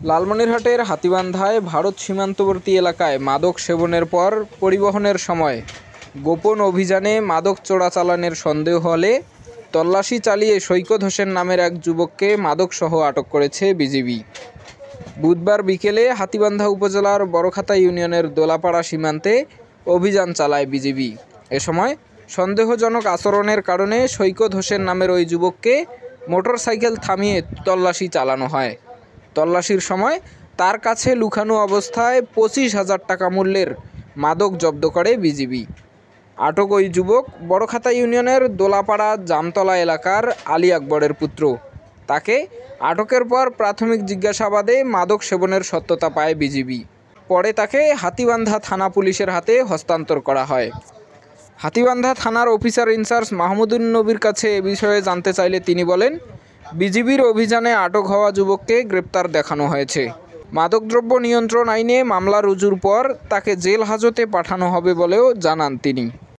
লালমনিরহাটের হাতীবান্ধায় ভারত সীমান্তবর্তী এলাকায় মাদক সেবনের পর পরিবহনের সময় গোপন অভিযানে মাদক চোরাচালানের সন্দেহ হলে তল্লাশি চালিয়ে সৈকত হোসেন নামের এক যুবককে মাদকসহ আটক করেছে বিজিবি। বুধবার বিকেলে হাতীবান্ধা উপজেলার বড়খাতা ইউনিয়নের দোলাপাড়া সীমান্তে অভিযান চালায় বিজিবি। এ সময় সন্দেহজনক আচরণের কারণে সৈকত হোসেন নামের ওই যুবককে মোটরসাইকেল থামিয়ে তল্লাশি চালানো হয়। তল্লাশির সময় তার কাছে লুকানো অবস্থায় 25,000 টাকা মূল্যের মাদক জব্দ করে বিজিবি। আটক ওই যুবক বড়খাতা ইউনিয়নের দোলাপাড়া জামতলা এলাকার আলী আকবরের পুত্র। তাকে আটকের পর প্রাথমিক জিজ্ঞাসাবাদে মাদক সেবনের সত্যতা পায় বিজিবি। পরে তাকে হাতীবান্ধা থানা পুলিশের হাতে হস্তান্তর করা হয়। হাতীবান্ধা থানার অফিসার ইনচার্জ মাহমুদুন নবীর কাছে এ বিষয়ে জানতে চাইলে তিনি বলেন, বিজিবির অভিযানে আটক হওয়া যুবককে গ্রেপ্তার দেখানো হয়েছে। মাদকদ্রব্য নিয়ন্ত্রণ আইনে মামলা রুজুর পর তাকে জেল হাজতে পাঠানো হবে বলেও জানান তিনি।